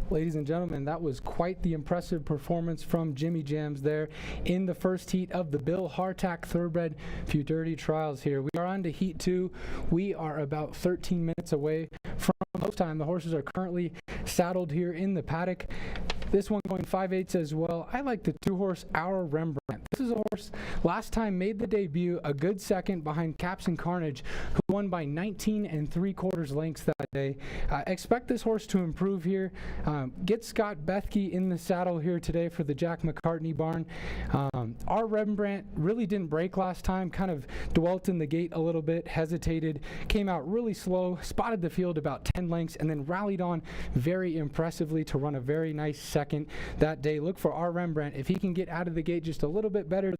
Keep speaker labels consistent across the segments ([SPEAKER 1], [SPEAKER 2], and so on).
[SPEAKER 1] Ladies and gentlemen, that was quite the impressive performance from Jimmy Jams there in the first heat of the Bill Hartack Thoroughbred Futurity Trials here. We are on to Heat 2. We are about 13 minutes away from post time. The horses are currently saddled here in the paddock. This one going 5/8 as well. I like the 2-horse Our Rembrandt. This is a horse last time made the debut, a good second behind Caps and Carnage, who won by 19 3/4 lengths that day. Expect this horse to improve here. Get Scott Bethke in the saddle here today for the Jack McCartney barn. Our Rembrandt really didn't break last time, kind of dwelt in the gate a little bit, hesitated, came out really slow, spotted the field about 10 lengths, and then rallied on very impressively to run a very nice second that day. Look for Our Rembrandt. If he can get out of the gate just a little bit better,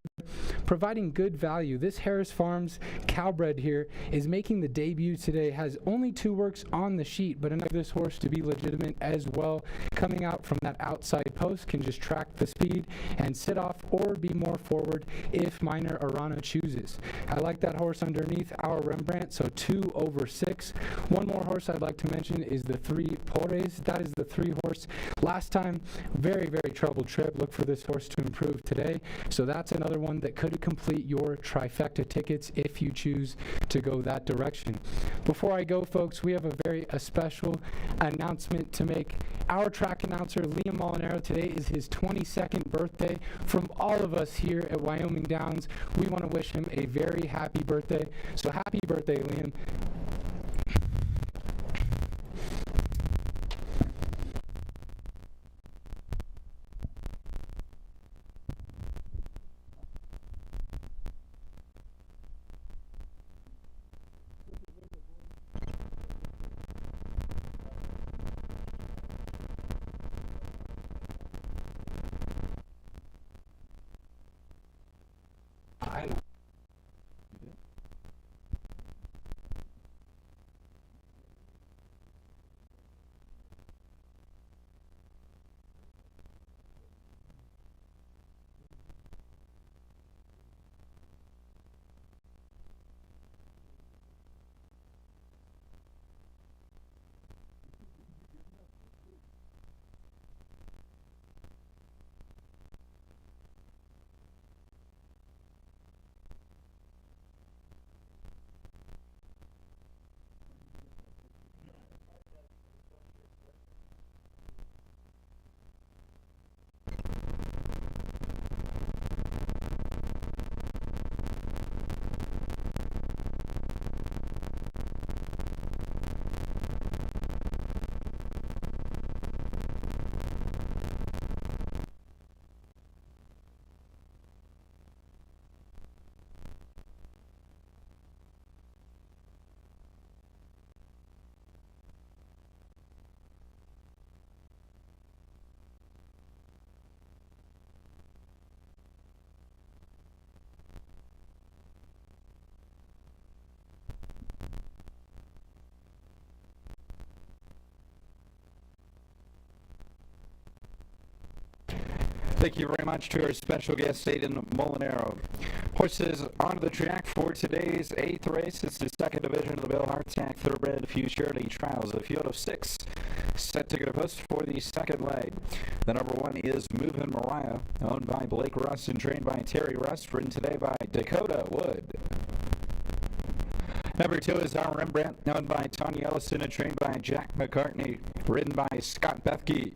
[SPEAKER 1] providing good value. This Harris Farms Cowbred here is making the debut today, has only 2 works on the sheet, but enough of this horse to be legitimate as well. Coming out from that outside post, can just track the speed and sit off or be more forward if Minor Arana chooses. I like that horse underneath Our Rembrandt, so 2/6. One more horse I'd like to mention is the 3 Pores. That is the 3-horse. Last time, very, very troubled trip. Look for this horse to improve today. So that's another one that could complete your trifecta tickets if you choose to go that direction. Before I go, folks, we have a special announcement to make. Our track announcer, Liam Molinaro, today is his 22nd birthday. From all of us here at Wyoming Downs, we want to wish him a very happy birthday. So happy birthday, Liam.
[SPEAKER 2] Thank you very much to our special guest, Aidan Molinaro. Horses onto the track for today's 8th race. It's the 2nd division of the Bill Hartack Thoroughbred Futurity Trials. A field of 6 set to go to post for the 2nd leg. The number 1 is Movin' Mariah, owned by Blake Russ and trained by Terry Russ, ridden today by Dakota Wood. Number 2 is Our Rembrandt, owned by Tony Ellison and trained by Jack McCartney, ridden by Scott Bethke.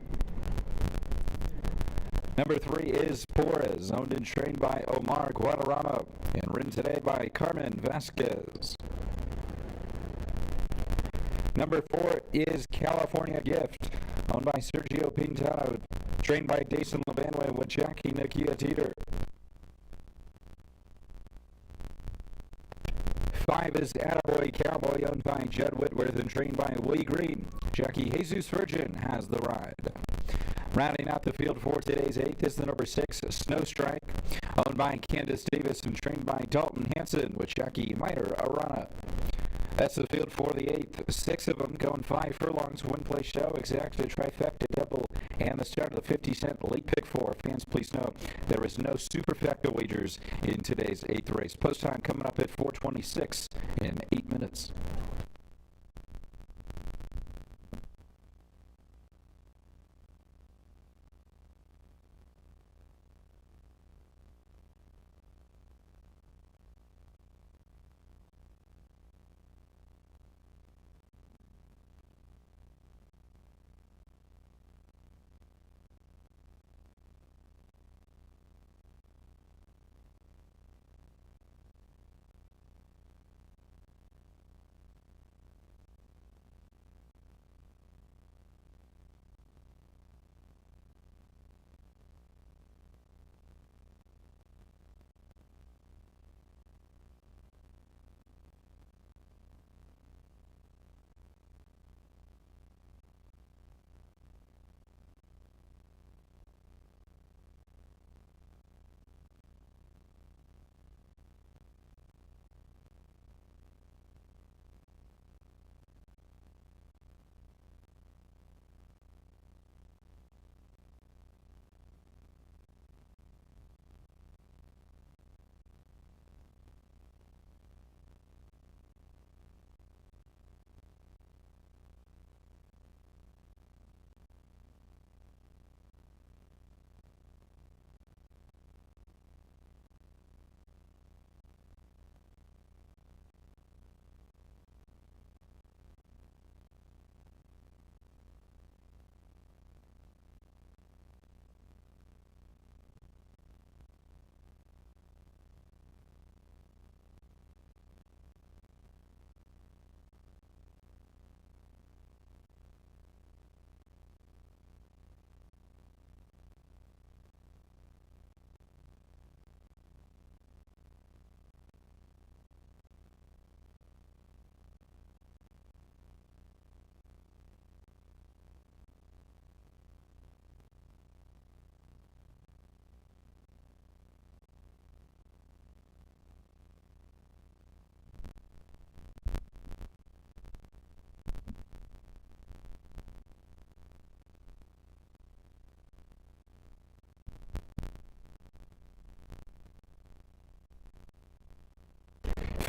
[SPEAKER 2] Number 3 is Pores, owned and trained by Omar Guadarrama and ridden today by Carmen Vasquez. Number 4 is California Gift, owned by Sergio Pintado Trained by Dason Levanway with Jackie Nakia Teeter. 5 is Attaboy Cowboy, owned by Judd Whitworth and trained by Willie Green. Jackie Jesus Virgin has the ride. Rounding out the field for today's 8th is the number 6, Snow Strike, owned by Candace Davis and trained by Dalton Hanson with Jackie Miter Arana. That's the field for the 8th. 6 of them going 5 furlongs, one place show, exacta, trifecta, double, and the start of the 50-cent late pick 4. Fans, please note there is no superfecta wagers in today's 8th race. Post time coming up at 4:26 in 8 minutes.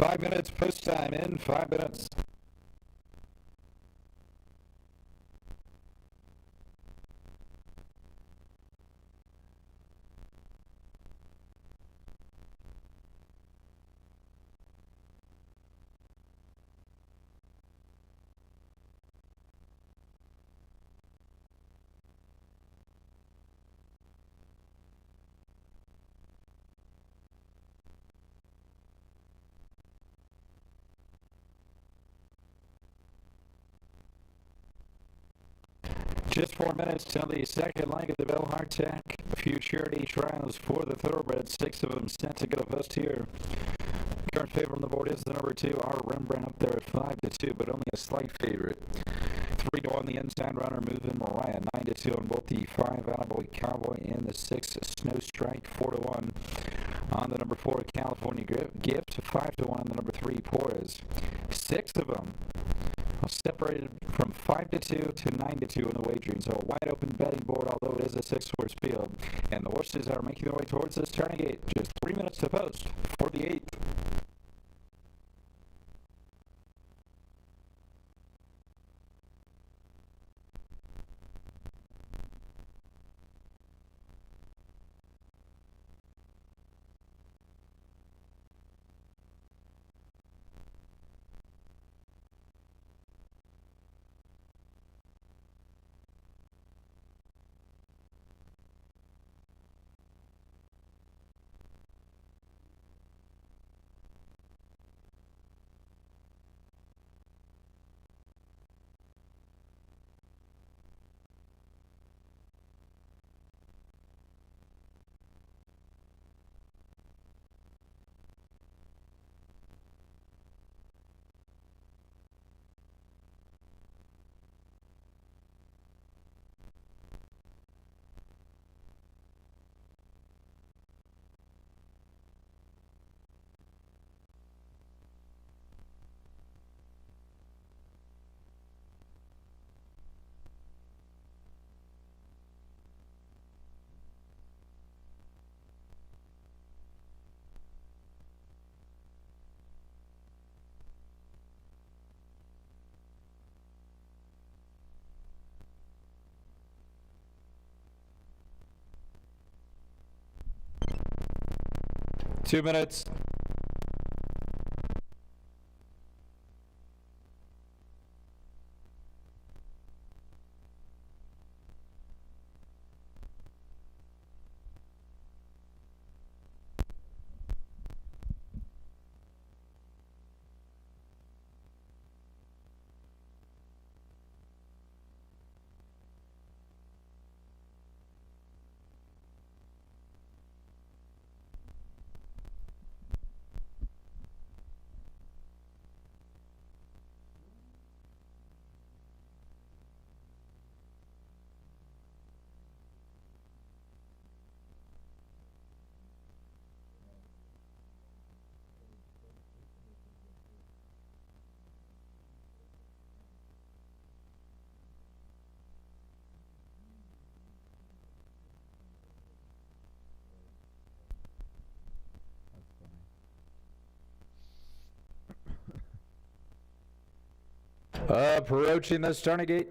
[SPEAKER 2] Five minutes post time in 5 minutes. Just 4 minutes till the second leg of the Bill Hardtack Futurity Trials for the Thoroughbred. 6 of them set to go post here. Current favorite on the board is the number 2, our Rembrandt, up there at 5-2, but only a slight favorite. 3-1 the inside runner, moving Mariah. 9-2 on both the 5 Attaboy Cowboy and the 6 Snow Strike. 4-1 on the number 4 California Gift. 5-1 on the number 3 Porras. 6 of them separated from 5-2 to 9-2 in the wagering. So a wide open betting board, although it is a 6-horse field. And the horses are making their way towards this turning gate. Just 3 minutes to post for the 8th. 2 minutes. Approaching the starting gate.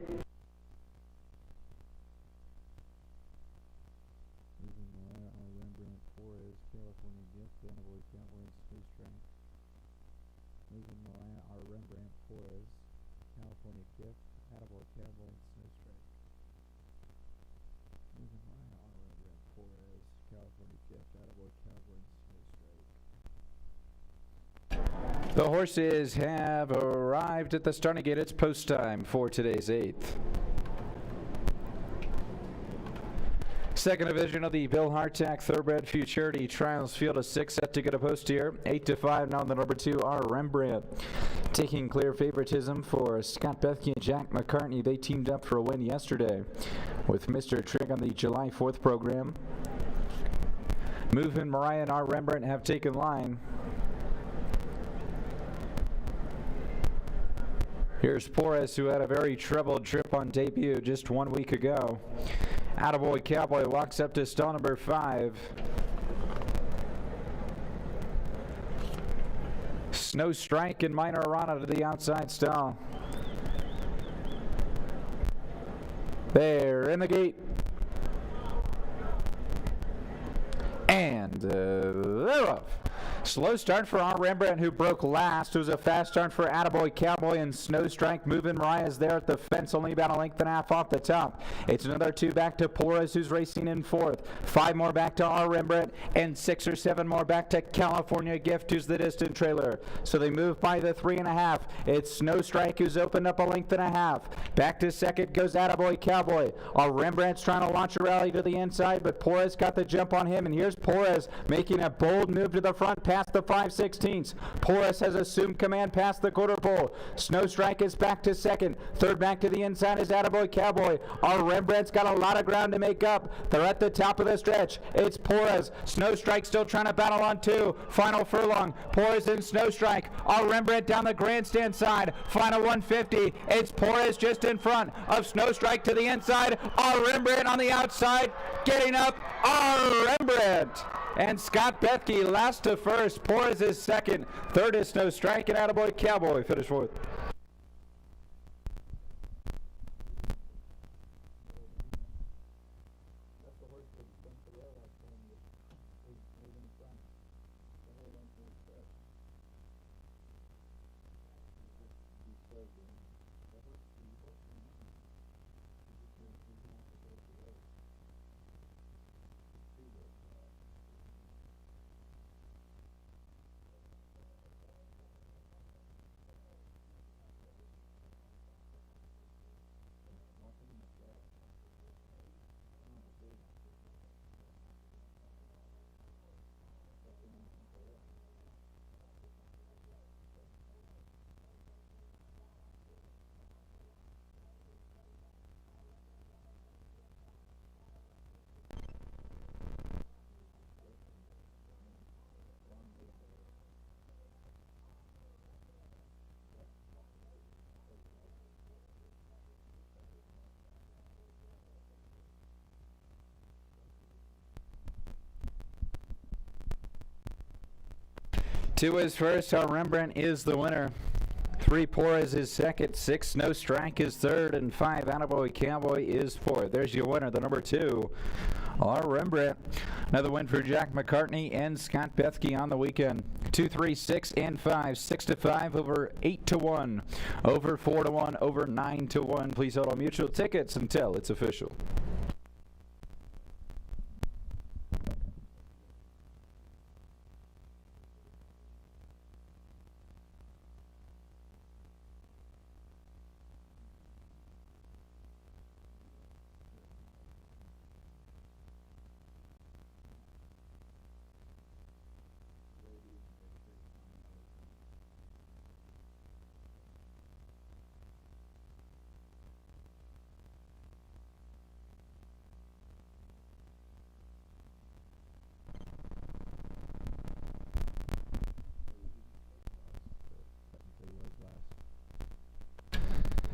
[SPEAKER 2] The horses have arrived at the starting gate. It's post time for today's 8th. Second division of the Bill Hartack Thoroughbred Futurity Trials, field of 6 set to get a post here. 8-5 now. The number 2 are Rembrandt. Taking clear favoritism for Scott Bethke and Jack McCartney. They teamed up for a win yesterday with Mr. Trigg on the July 4th program. Movement Mariah and our Rembrandt have taken line. Here's Porras, who had a very troubled trip on debut just 1 week ago. Attaboy Cowboy walks up to stall number 5. Snow Strike and Minor Arana to the outside stall. There in the gate. And they're off. Slow start for our Rembrandt, who broke last. It was a fast start for Attaboy Cowboy and Snow Strike. Moving Mariah's there at the fence, only about a length and a half off the top. It's another 2 back to Porras, who's racing in 4th. 5 more back to our Rembrandt, and 6 or 7 more back to California Gift, who's the distant trailer. So they move by the 3.5. It's Snow Strike, who's opened up a length and a half. Back to second goes Attaboy Cowboy. Our Rembrandt's trying to launch a rally to the inside, but Porras got the jump on him, and here's Porras making a bold move to the front past the 5/16. Porras has assumed command past the quarter pole. Snow Strike is back to second. Third back to the inside is Attaboy Cowboy. Our Rembrandt's got a lot of ground to make up. They're at the top of the stretch. It's Porras. Snow Strike still trying to battle on 2. Final furlong. Porras and Snow Strike. Our Rembrandt down the grandstand side. Final 150. It's Porras just in front of Snow Strike to the inside. Our Rembrandt on the outside. Getting up. Our Rembrandt. And Scott Bethke last to first. Porras is second. Third is Snow Strike, and Attaboy Cowboy finish 4th. Two is first. Our Rembrandt is the winner. 3 Porras is second. 6 Snow Strike is third. And 5 Attaboy Cowboy is fourth. There's your winner, the number 2. Our Rembrandt. Another win for Jack McCartney and Scott Bethke on the weekend. 2, 3, 6, and 5. 6 to 5, over 8 to 1, over 4 to 1, over 9 to 1. Please hold on mutual tickets until it's official.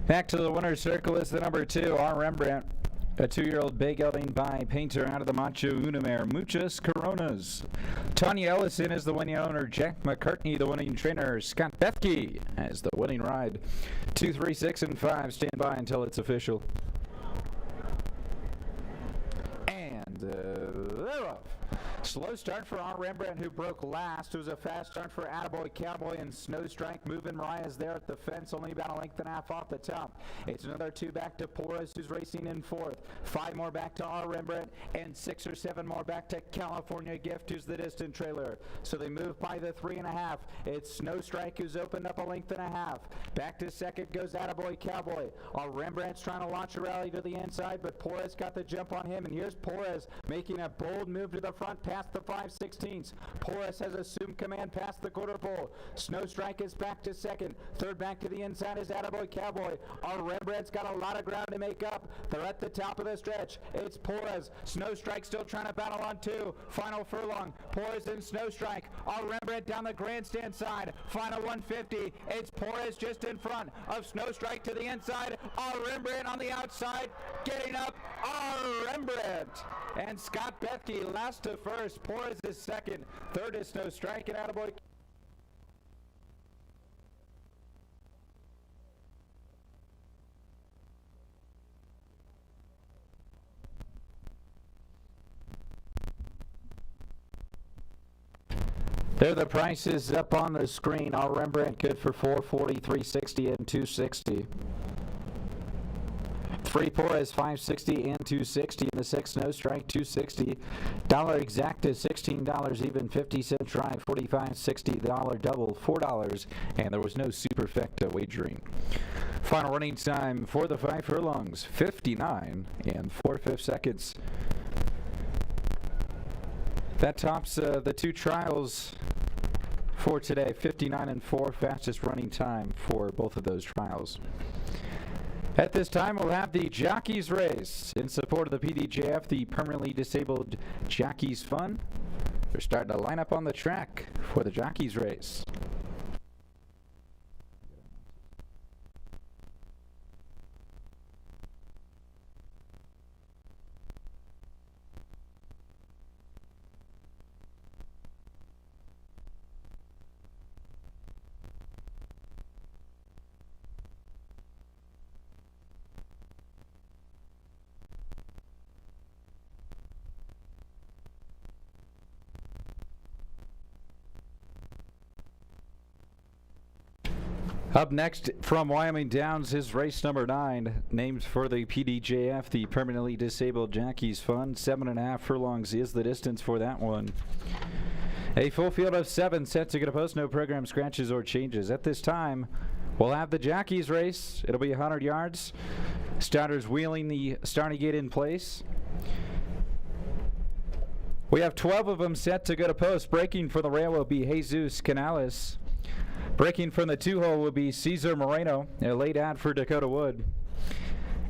[SPEAKER 2] Back to the winner's circle is the number 2, our Rembrandt. A 2-year-old bay gelding by Painter out of the Macho Unimare. Muchas Coronas. Tanya Ellison is the winning owner. Jack McCartney, the winning trainer. Scott Bethke has the winning ride. 2, 3, 6, and 5. Stand by until it's official. And they're off. Slow start for our Rembrandt, who broke last. It was a fast start for Attaboy Cowboy and Snow Strike. Moving Mariah's there at the fence, only about a length and a half off the top. It's another 2 back to Porras, who's racing in 4th. 5 more back to our Rembrandt, and 6 or 7 more back to California Gift, who's the distant trailer. So they move by the 3.5. It's Snow Strike, who's opened up a length and a half. Back to second goes Attaboy Cowboy. Our Rembrandt's trying to launch a rally to the inside, but Porras got the jump on him, and here's Porras making a bold move to the front past the 5/16. Porras has assumed command past the quarter pole. Snow Strike is back to second. Third back to the inside is Attaboy Cowboy. Our Rembrandt's got a lot of ground to make up. They're at the top of the stretch. It's Porras. Snow Strike still trying to battle on 2. Final furlong. Porras and Snow Strike. Our Rembrandt down the grandstand side. Final 150. It's Porras just in front of Snow Strike to the inside. Our Rembrandt on the outside. Getting up. Our Rembrandt. And Scott Bethke last to first. Porras is second. Third is Snow Strike and Attaboy. There the prices up on the screen. Our Rembrandt good for 440, 360, and 260. 3 Porras 560 and 260, and the 6 Snow Strike 260. Dollar exact is $16 even 50-cent try, 45.60. Dollar double $4, and there was no superfecta wagering. Final running time for the 5 furlongs, 59 and 4/5 seconds. That tops the 2 trials for today, 59 and 4, fastest running time for both of those trials. At this time, we'll have the Jockeys race in support of the PDJF, the Permanently Disabled Jockeys Fund. They're starting to line up on the track for the Jockeys race. Up next from Wyoming Downs is race number 9, named for the PDJF, the Permanently Disabled Jockeys Fund. 7.5 furlongs is the distance for that one. A full field of 7 set to get a post, no program scratches or changes. At this time, we'll have the Jockeys race. It'll be 100 yards. Starters wheeling the starting gate in place. We have 12 of them set to go to post. Breaking for the rail will be Jesus Canales. Breaking from the 2-hole will be Cesar Moreno, a late ad for Dakota Wood.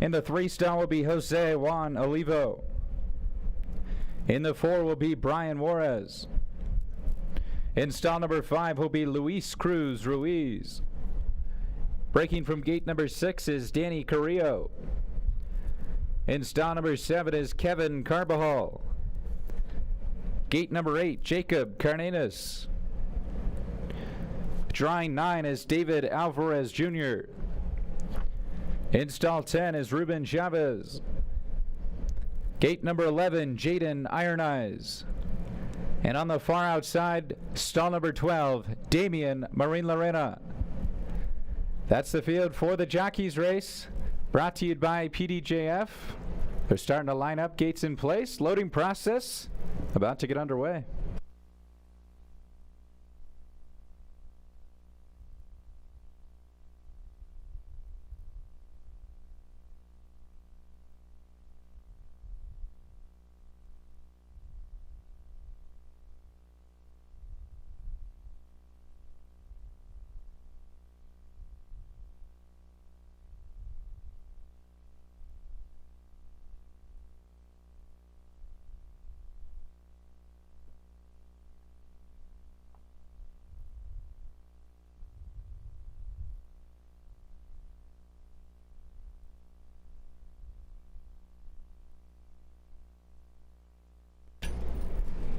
[SPEAKER 2] In the 3 stall will be Jose Juan Olivo. In the 4 will be Brian Juarez. In stall number 5 will be Luis Cruz Ruiz. Breaking from gate number 6 is Danny Carrillo. In stall number 7 is Kevin Carbajal. Gate number 8, Jacob Cardenas. Drawing 9 is David Alvarez Jr. In stall 10 is Ruben Chavez.
[SPEAKER 3] Gate number 11, Jaden Iron Eyes. And on the far outside, stall number 12, Damian Marine Lorena. That's the field for the Jockeys race, brought to you by PDJF. They're starting to line up, gates in place, loading process about to get underway.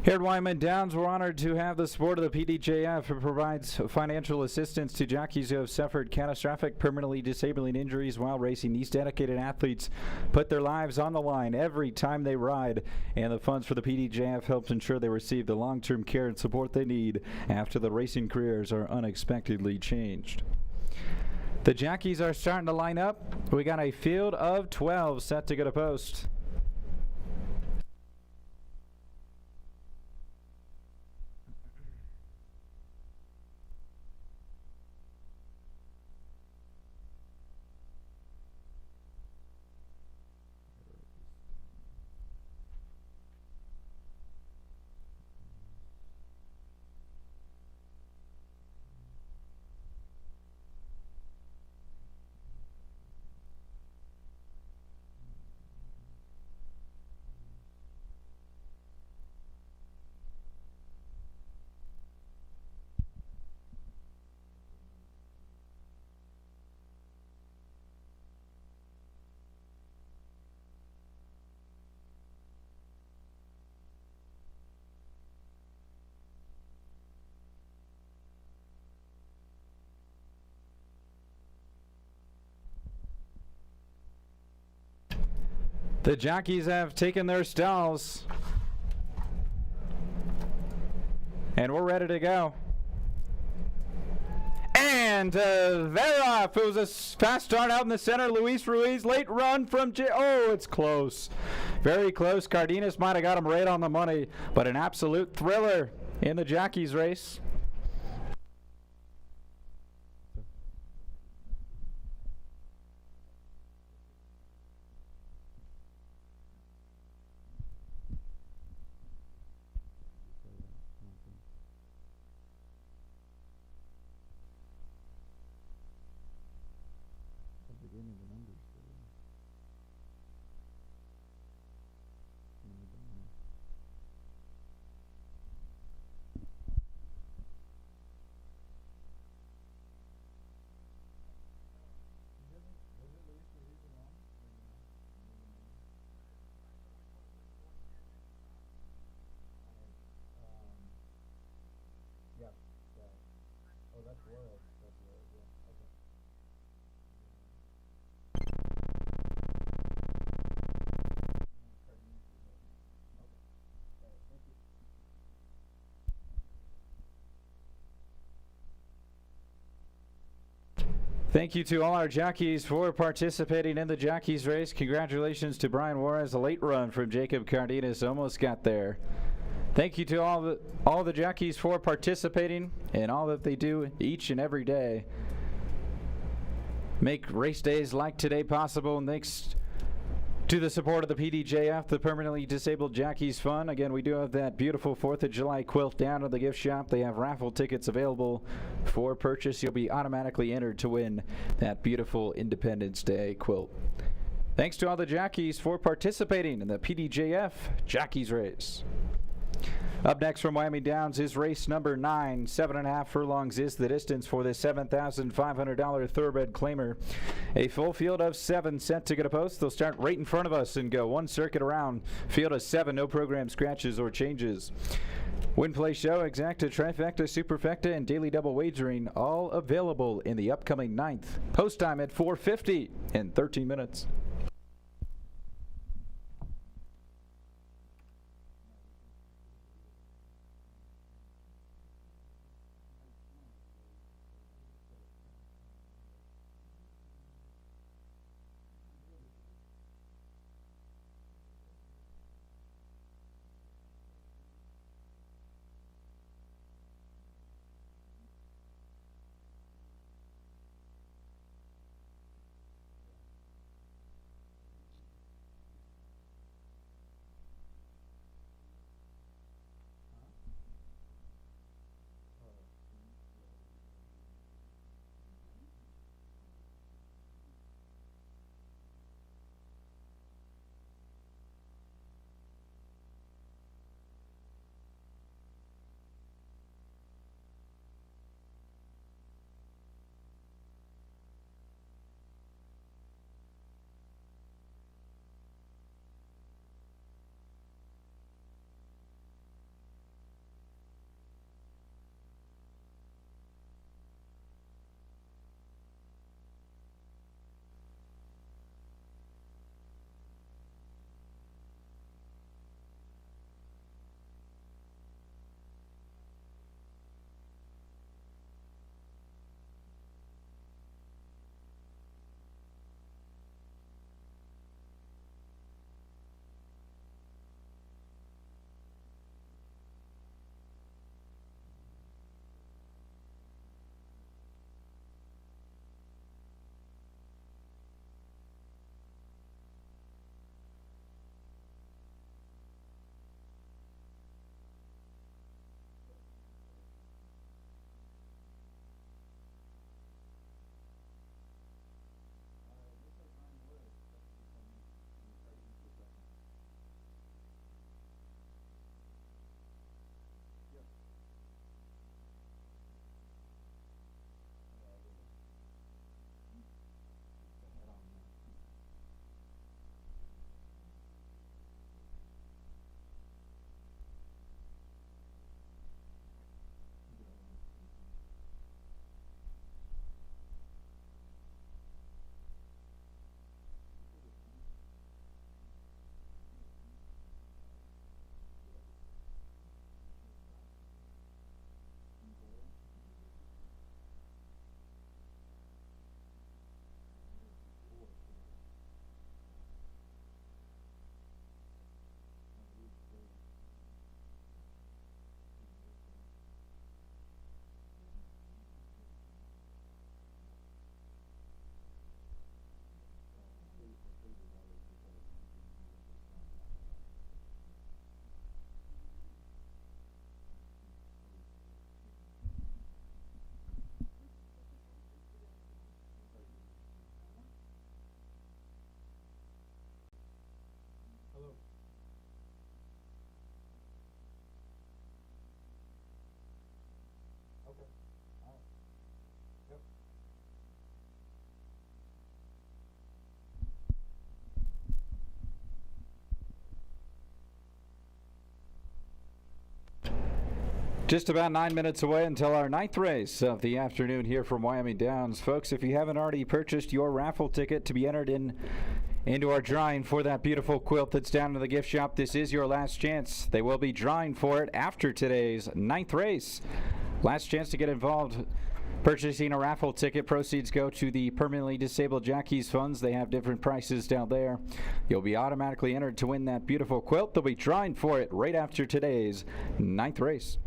[SPEAKER 3] Here at Wyoming Downs, we're honored to have the support of the PDJF, who provides financial assistance to jockeys who have suffered catastrophic, permanently disabling injuries while racing. These dedicated athletes put their lives on the line every time they ride, and the funds for the PDJF helps ensure they receive the long-term care and support they need after the racing careers are unexpectedly changed. The jockeys are starting to line up. We got a field of 12 set to go to post. The jockeys have taken their stalls, and we're ready to go. And they're off. It was a fast start out in the center. Luis Ruiz, late run from oh, it's close. Very close. Cardenas might have got him right on the money, but an absolute thriller in the jockeys race. Thank you to all our jockeys for participating in the jockeys race. Congratulations to Brian Juarez, a late run from Jacob Cardenas, almost got there. Thank you to all the jockeys for participating and all that they do each and every day. Make race days like today possible, and thanks to the support of the PDJF, the Permanently Disabled Jockeys Fund. Again, we do have that beautiful 4th of July quilt down at the gift shop. They have raffle tickets available for purchase. You'll be automatically entered to win that beautiful Independence Day quilt. Thanks to all the jockeys for participating in the PDJF Jockeys Race. Up next from Wyoming Downs is race number 9. 7.5 furlongs is the distance for this $7,500 thoroughbred claimer. A full field of 7 set to get a post. They'll start right in front of us and go one circuit around. Field of 7, no program scratches or changes. Win, play, show, exacta, trifecta, superfecta, and daily double wagering, all available in the upcoming 9th. Post time at 4:50 in 13 minutes. Just about 9 minutes away until our 9th race of the afternoon here from Wyoming Downs. Folks, if you haven't already purchased your raffle ticket to be entered into our drawing for that beautiful quilt that's down in the gift shop, this is your last chance. They will be drawing for it after today's 9th race. Last chance to get involved. Purchasing a raffle ticket, proceeds go to the permanently disabled Jockeys funds. They have different prices down there. You'll be automatically entered to win that beautiful quilt. They'll be drawing for it right after today's 9th race.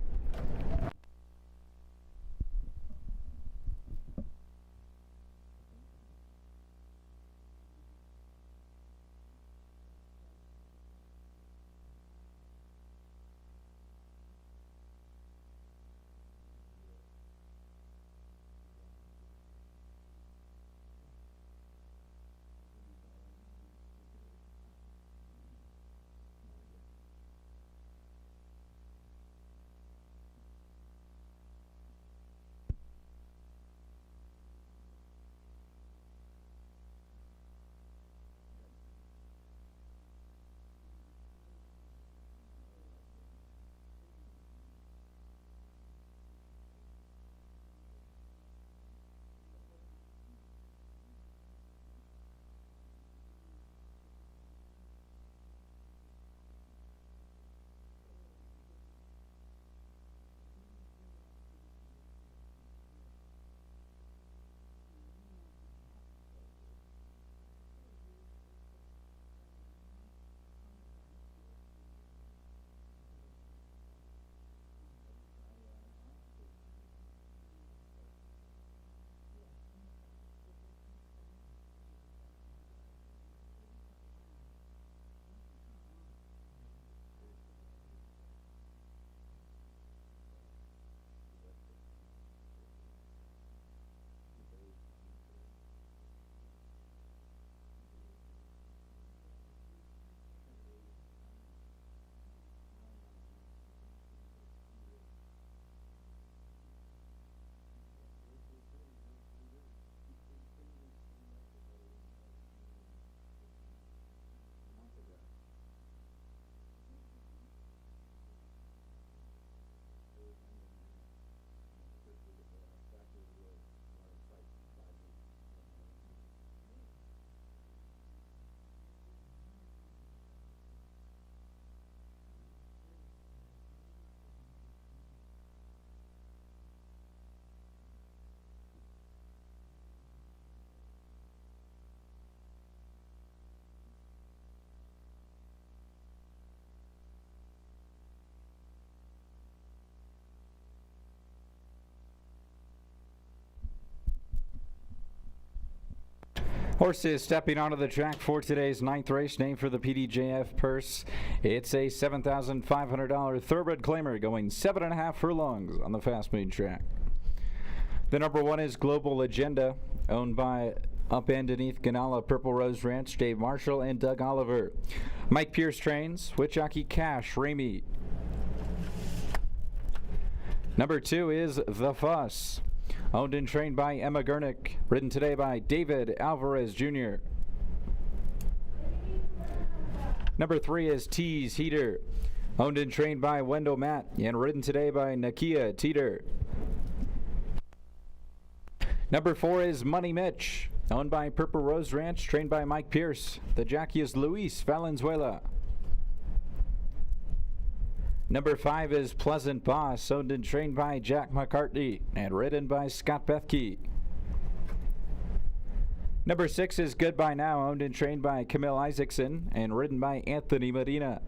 [SPEAKER 3] Horses stepping onto the track for today's 9th race, named for the PDJF purse. It's a $7,500 thoroughbred claimer going 7.5 furlongs on the fast main track. The number 1 is Global Agenda, owned by Upendbeneath Ganala Purple Rose Ranch, Dave Marshall and Doug Oliver. Mike Pierce trains with jockey Cash Ramey. Number 2 is The Fuss, owned and trained by Emma Gurnick, ridden today by David Alvarez Jr. Number 3 is Tease Heater, owned and trained by Wendell Matt and ridden today by Nakia Teeter. Number 4 is Money Mitch, owned by Purple Rose Ranch, trained by Mike Pierce. The jockey is Luis Valenzuela. Number 5 is Pleasant Boss, owned and trained by Jack McCartney and ridden by Scott Bethke. Number 6 is Goodbye Now, owned and trained by Camille Isaacson and ridden by Anthony Medina.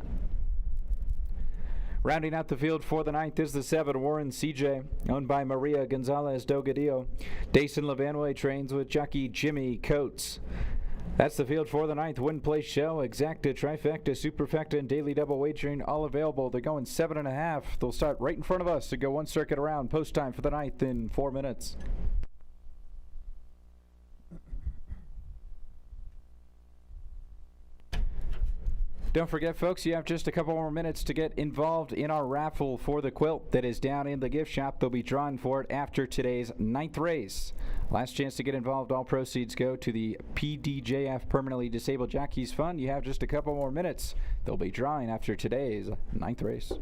[SPEAKER 3] Rounding out the field for the 9th is the 7 Warren CJ, owned by Maria Gonzalez Dogadillo. Dason Levanway trains with jockey Jimmy Coates. That's the field for the 9th. Win, Place, Show, Exacta, Trifecta, Superfecta, and Daily Double Wagering all available. They're going 7.5. They'll start right in front of us and go one circuit around. Post time for the 9th in 4 minutes. Don't forget, folks, you have just a couple more minutes to get involved in our raffle for the quilt that is down in the gift shop. They'll be drawing for it after today's 9th race. Last chance to get involved. All proceeds go to the PDJF Permanently Disabled Jockeys Fund. You have just a couple more minutes. They'll be drawing after today's 9th race.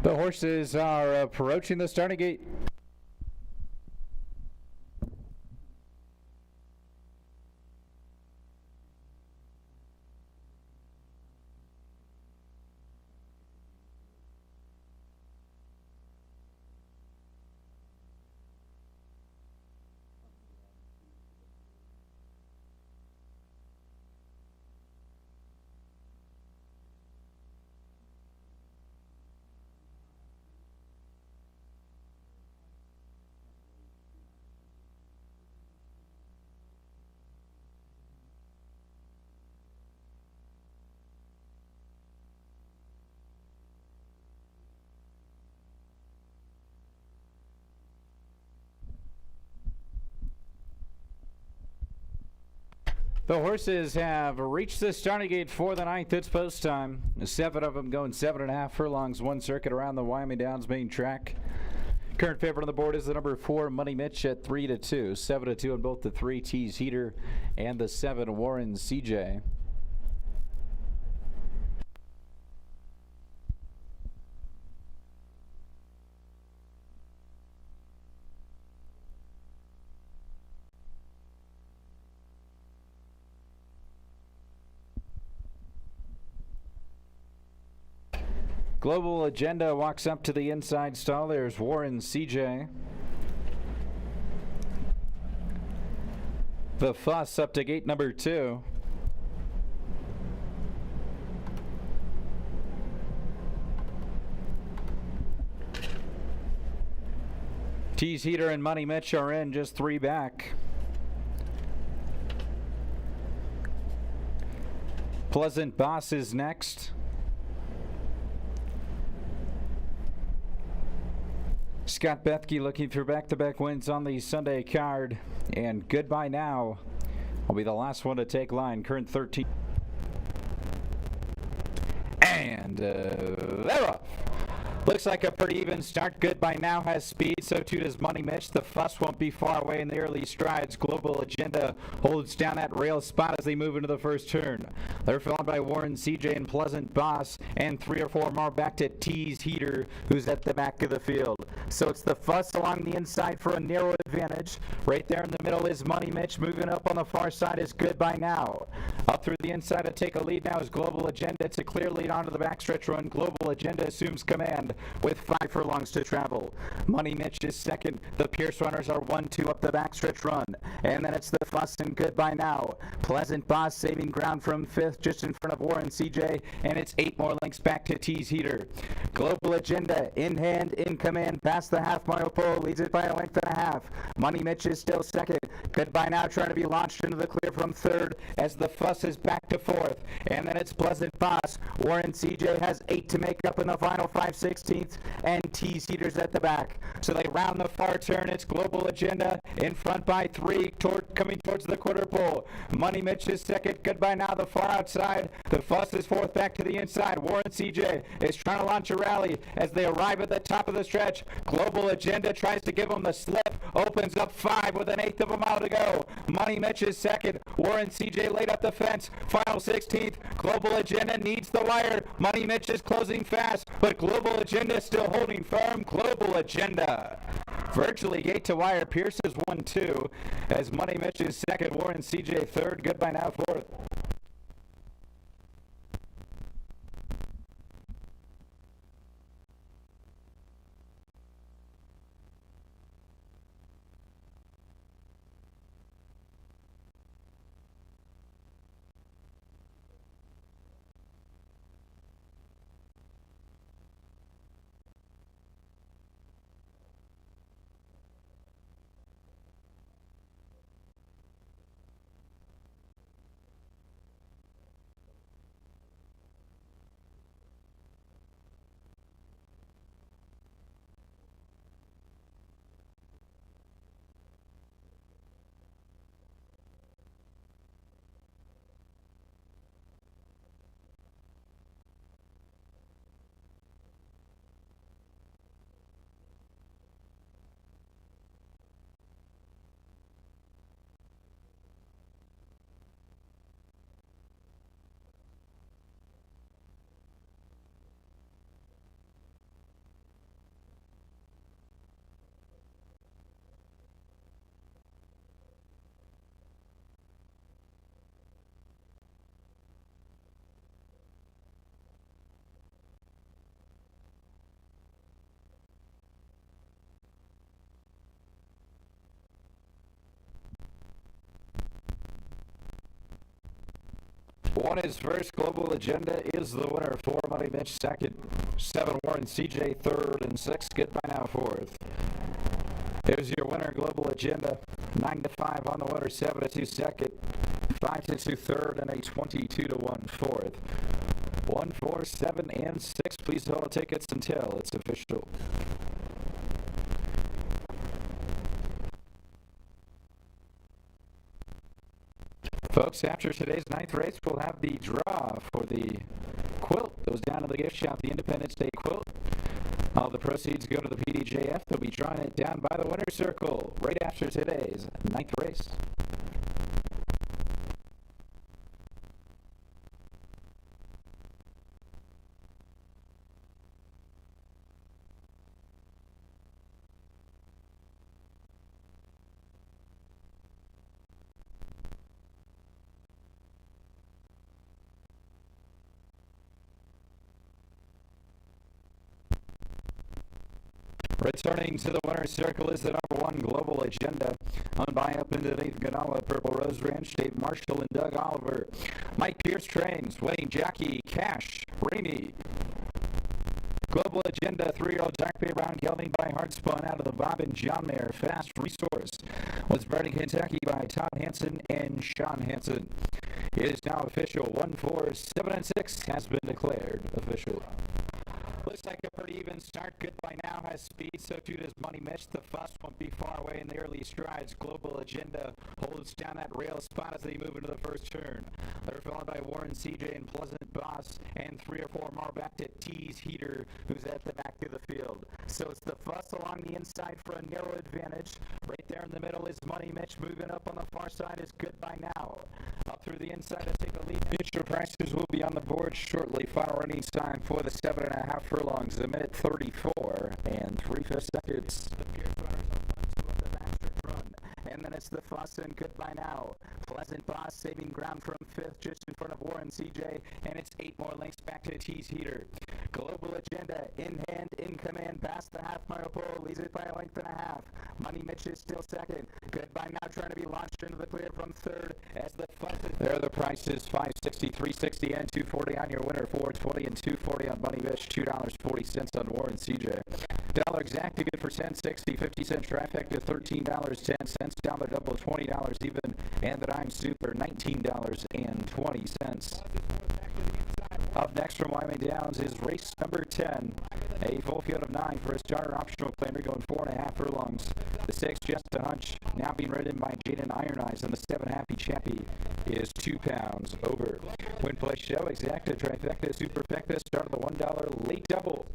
[SPEAKER 3] The horses are approaching the starting gate. The horses have reached the starting gate for the 9th. It's post time. 7 of them going 7.5 furlongs, one circuit around the Wyoming Downs main track. Current favorite on the board is the number 4, Money Mitch at 3-2. 7-2 on both the 3, Tease Heater, and the 7, Warren CJ. Global Agenda walks up to the inside stall. There's Warren CJ. The Fuss up to gate number 2. Tease Heater and Money Mitch are in, just 3 back. Pleasant Boss is next. Scott Bethke looking for back-to-back wins on the Sunday card. And Goodbye Now will be the last one to take line. Current 13. And they're off. Looks like a pretty even start. Goodbye Now has speed, so too does Money Mitch. The Fuss won't be far away in the early strides. Global Agenda holds down that rail spot as they move into the first turn. They're followed by Warren CJ and Pleasant Boss, and 3 or 4 more back to Tease Heater, who's at the back of the field. So it's the Fuss along the inside for a narrow advantage. Right there in the middle is Money Mitch. Moving up on the far side is Goodbye Now. Up through the inside to take a lead now is Global Agenda. It's a clear lead onto the backstretch run. Global Agenda assumes command with 5 furlongs to travel. Money Mitch is second. The Pierce runners are 1-2 up the backstretch run. And then it's the Fuss and Goodbye Now. Pleasant Boss saving ground from 5th, just in front of Warren CJ, and it's 8 more lengths back to Tease Heater. Global Agenda in hand, in command, past the half-mile pole, leads it by a length and a half. Money Mitch is still second. Goodbye Now trying to be launched into the clear from 3rd as the Fuss is back to 4th. And then it's Pleasant Boss. Warren CJ has 8 to make up in the final 5/16, and Tease Heater's at the back. So they round the far turn. It's Global Agenda in front by 3, coming towards the quarter pole. Money Mitch is second. Goodbye Now the far outside. The Fuss is 4th back to the inside. Warren CJ is trying to launch a rally as they arrive at the top of the stretch. Global Agenda tries to give them the slip. Opens up 5 with 1/8 of a mile to go. Money Mitch is second. Warren CJ laid up the fence. Final 16th. Global Agenda needs the wire. Money Mitch is closing fast, but Global Agenda is still holding firm. Global Agenda virtually gate to wire. Pierce is 1-2 as Money Mitch is second. Warren CJ third. Goodbye Now fourth.
[SPEAKER 2] One is first. Global Agenda is the winner. 4 Money Mitch second. 7 Warren CJ third, and 6 Goodbye Now fourth. Here's your winner, Global Agenda. 9-5 on the winner, 7-2 second, 5-2 third, and a 22-1 fourth. 1, 4, 7, and 6. Please hold tickets until it's official. Folks, after today's 9th race, we'll have the draw for the quilt. Goes down to the gift shop, the Independence Day quilt. All the proceeds go to the PDJF. They'll be drawing it down by the winner's circle right after today's 9th race. Returning to the winner's circle is the number 1 Global Agenda. On by up into the 8th Ganala, Purple Rose Ranch, Dave Marshall and Doug Oliver. Mike Pierce trains, winning jockey Cash Ramey. Global Agenda, 3-year-old dark bay brown gelding by Hardspun out of the Bob and John Mayer Fast Resource. Was bred in Kentucky by Todd Hansen and Sean Hansen. It is now official. 1, 4, 7, and 6 has been declared official. Looks like a pretty even start. Goodbye Now has speed, so too does Money Mitch. The fuss won't be far away in the early strides. Global Agenda holds down that rail spot as they move into the first turn. They're followed by Warren CJ and Pleasant Boss, and 3 or 4 more back to Tease Heater, who's at the back of the field. So it's the fuss along the inside for a narrow advantage. Right there in the middle is Money Mitch. Moving up on the far side is Goodbye Now. Up through the inside to take a lead. Future prices will be on the board shortly. Final running time for the 7.5 furlongs, a minute 34 and 3/5 seconds. The Pierce runners up 1-2 of the backstretch run, and then it's the fuss and Goodbye Now. Pleasant Boss saving ground from 5th, just in front of Warren CJ, and it's 8 more lengths back to Tease Heater. Global Agenda in hand, in command, past the half-mile pole, leads it by a length and a half. Money Mitch is still second. Goodbye Now trying to be launched into the clear from 3rd as the fuss is... There are the prices, $5.60, $3.60, and $2.40 on your winner, $4.20 and $2.40 on Money Mitch, $2.40 on Warren CJ. Dollar exact, good for 10, 60, 50 cent trifecta, $13.10, dollar double, $20 even, and the dime super, $19.20. Up next from Wyoming Downs is race number 10. A full field of 9 for a starter optional claimer going 4.5 furlongs. The 6 Just a Hunch, now being ridden by Jaden Iron Eyes, and the 7 Happy Chappie is 2 pounds over. Win play show, exacta, trifecta, superfecta, start of the $1 late double.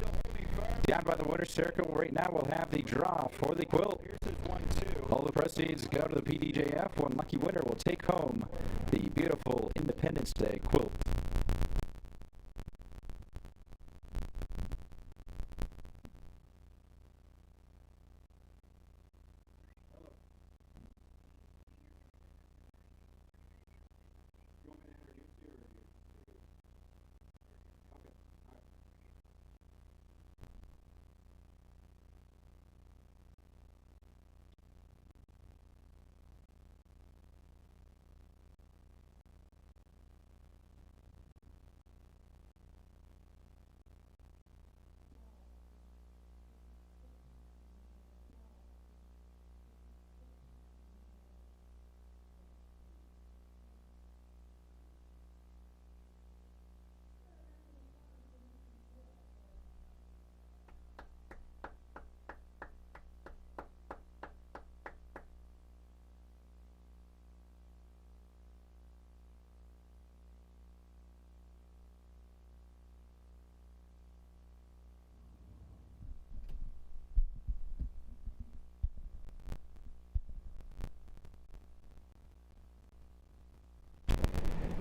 [SPEAKER 2] Down by the winner's circle right now we'll have the draw for the quilt. All the proceeds go to the PDJF. One lucky winner will take home the beautiful Independence Day quilt.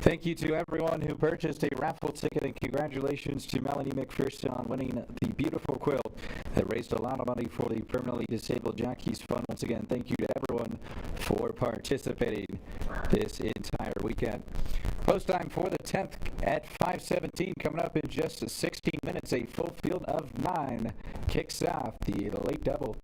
[SPEAKER 2] Thank you to everyone who purchased a raffle ticket, and congratulations to Melanie McPherson on winning the beautiful quilt that raised a lot of money for the permanently disabled Jockeys Fund. Once again, thank you to everyone for participating this entire weekend. Post time for the 10th at 5:17 coming up in just 16 minutes. A full field of 9 kicks off the late double.